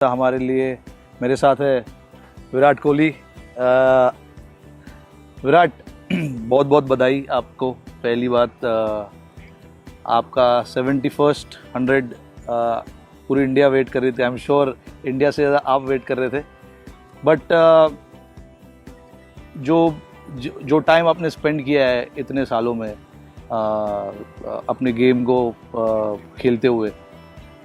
हमारे लिए मेरे साथ है विराट कोहली। विराट, बहुत बहुत बधाई आपको। पहली बात, आपका 71st 100 पूरी इंडिया वेट कर रही थी। आई एम श्योर इंडिया से ज़्यादा आप वेट कर रहे थे। बट जो टाइम आपने स्पेंड किया है इतने सालों में अपने गेम को खेलते हुए,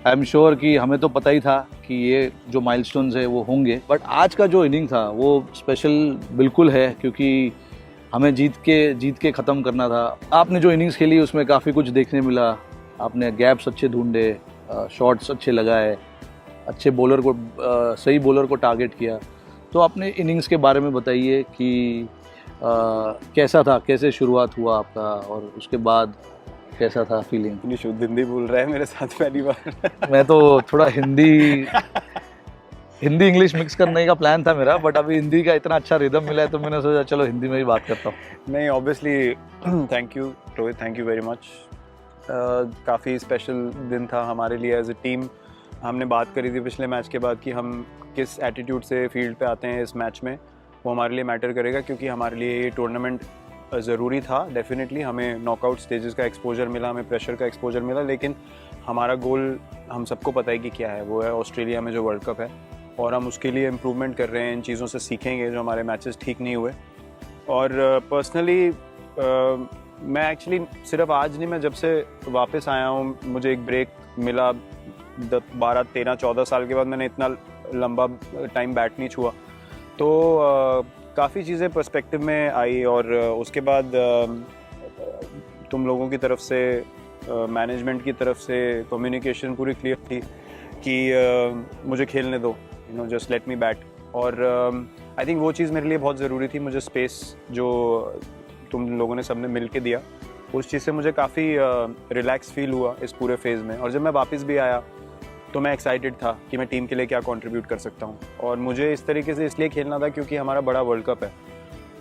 आई एम श्योर कि हमें तो पता ही था कि ये जो माइलस्टोन्स है वो होंगे, बट आज का जो इनिंग था वो स्पेशल बिल्कुल है, क्योंकि हमें जीत के ख़त्म करना था। आपने जो इनिंग्स खेली उसमें काफ़ी कुछ देखने मिला। आपने गैप्स अच्छे ढूंढे, शॉट्स अच्छे लगाए, अच्छे बॉलर को सही बॉलर को टारगेट किया। तो अपने इनिंग्स के बारे में बताइए कि कैसा था, कैसे शुरुआत हुआ आपका, और उसके बाद कैसा था फीलिंग? इतनी शुद्ध हिंदी बोल रहा है मेरे साथ पहली बार। मैं तो थोड़ा हिंदी इंग्लिश मिक्स करने का प्लान था मेरा, बट अभी हिंदी का इतना अच्छा रिदम मिला है तो मैंने सोचा चलो हिंदी में ही बात करता हूँ। नहीं, obviously thank you Rohit, thank you very much. काफ़ी स्पेशल दिन था हमारे लिए एज ए टीम। हमने बात करी थी पिछले मैच के बाद कि हम किस एटीट्यूड से फील्ड पे आते हैं इस मैच में, वो हमारे लिए मैटर करेगा, क्योंकि हमारे लिए ये टूर्नामेंट ज़रूरी था। डेफिनेटली हमें नॉकआउट स्टेजेस का एक्सपोजर मिला, हमें प्रेशर का एक्सपोजर मिला, लेकिन हमारा गोल हम सबको पता है कि क्या है। वो है ऑस्ट्रेलिया में जो वर्ल्ड कप है, और हम उसके लिए इम्प्रूवमेंट कर रहे हैं। इन चीज़ों से सीखेंगे जो हमारे मैचेस ठीक नहीं हुए। और पर्सनली मैं एक्चुअली सिर्फ आज नहीं, मैं जब से वापस आया हूँ, मुझे एक ब्रेक मिला 12, 13, 14 साल के बाद मैंने इतना लंबा टाइम बैट नहीं छुआ, तो काफ़ी चीज़ें पर्सपेक्टिव में आई। और उसके बाद तुम लोगों की तरफ से, मैनेजमेंट की तरफ से कम्युनिकेशन पूरी क्लियर थी कि मुझे खेलने दो, you know, just let me bat. और आई थिंक वो चीज़ मेरे लिए बहुत ज़रूरी थी। मुझे स्पेस जो तुम लोगों ने सबने मिल के दिया, उस चीज़ से मुझे काफ़ी रिलैक्स फील हुआ इस पूरे फेज़ में। और जब मैं वापस भी आया तो मैं एक्साइटेड था कि मैं टीम के लिए क्या कंट्रीब्यूट कर सकता हूँ। और मुझे इस तरीके से इसलिए खेलना था क्योंकि हमारा बड़ा वर्ल्ड कप है,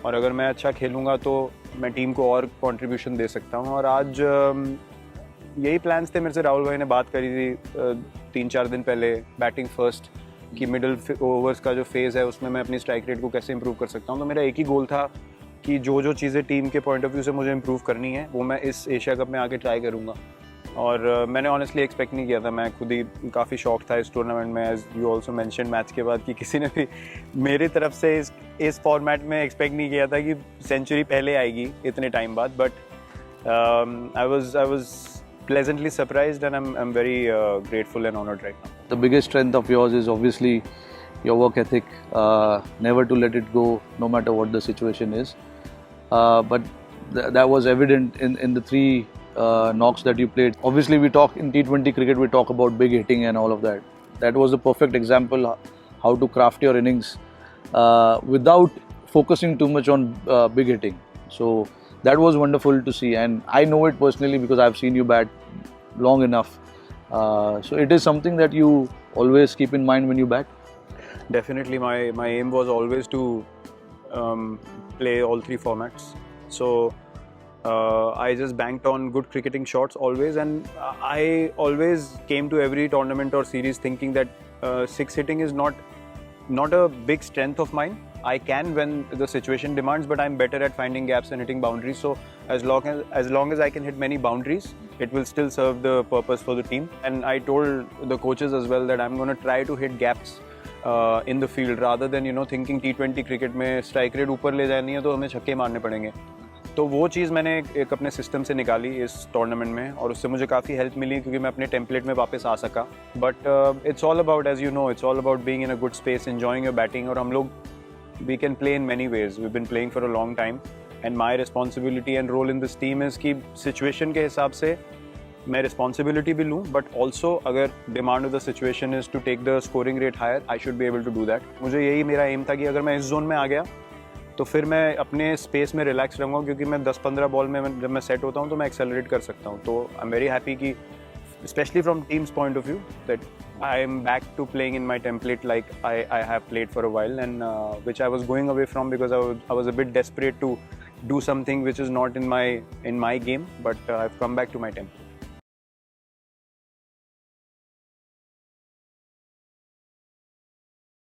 और अगर मैं अच्छा खेलूँगा तो मैं टीम को और कंट्रीब्यूशन दे सकता हूँ। और आज यही प्लान्स थे। मेरे से राहुल भाई ने बात करी थी 3-4 दिन पहले, बैटिंग फर्स्ट, कि मिडिल ओवर्स का जो फेज़ है उसमें मैं अपनी स्ट्राइक रेट को कैसे इंप्रूव कर सकता हूँ। तो मेरा एक ही गोल था कि जो चीज़ें टीम के पॉइंट ऑफ व्यू से मुझे इंप्रूव करनी है वो मैं इस एशिया कप में आके ट्राई करूँगा। और मैंने ऑनेस्टली एक्सपेक्ट नहीं किया था। मैं खुद ही काफ़ी शॉक था इस टूर्नामेंट में, as you also mentioned match के बाद, कि किसी ने भी मेरी तरफ से इस फॉर्मेट में एक्सपेक्ट नहीं किया था कि सेंचुरी पहले आएगी इतने टाइम बाद। But I was pleasantly surprised, and I'm very grateful and honored right now. The biggest strength of yours is obviously your work ethic, never to let it go no matter what the situation is. But that was evident in the 3 knocks that you played. Obviously we talk in T20 cricket, we talk about big hitting and all of that. That was the perfect example how to craft your innings without focusing too much on big hitting. So that was wonderful to see, and I know it personally because I've seen you bat long enough. So it is something that you always keep in mind when you bat? Definitely, my aim was always to play all 3 formats. So I just banked on good cricketing shots always, and I always came to every tournament or series thinking that 6 hitting is not a big strength of mine. I can when the situation demands, but I'm better at finding gaps and hitting boundaries. So as long as I can hit many boundaries, it will still serve the purpose for the team. And I told the coaches as well that I'm going to try to hit gaps in the field, rather than, you know, thinking T20 cricket में strike rate ऊपर ले जानी है तो हमें छक्के मारने पड़ेंगे। तो वो चीज़ मैंने एक अपने सिस्टम से निकाली इस टूर्नामेंट में, और उससे मुझे काफ़ी हेल्प मिली क्योंकि मैं अपने टेम्पलेट में वापस आ सका। But it's all about, as you know, it's all about being in a good space, enjoying your batting. और हम लोग we can play in many ways. We've been playing for a long time, and my responsibility and role in this team is कि situation के हिसाब से मैं responsibility भी लूँ, but also अगर demand of the situation is to take the scoring rate higher, I should be able to do that. मुझे यही मेरा aim था कि अगर मैं इस जोन में आ गया तो फिर मैं अपने स्पेस में रिलैक्स रहूँगा, क्योंकि मैं 10-15 बॉल में जब मैं सेट होता हूँ तो मैं एक्सेलरेट कर सकता हूँ। तो आई एम वेरी हैप्पी कि especially from team's point of view, that I am back to playing in my template like I have played for a while, and which I was going away from because I was a bit desperate to do something which is not in my game, but I've come back to my template.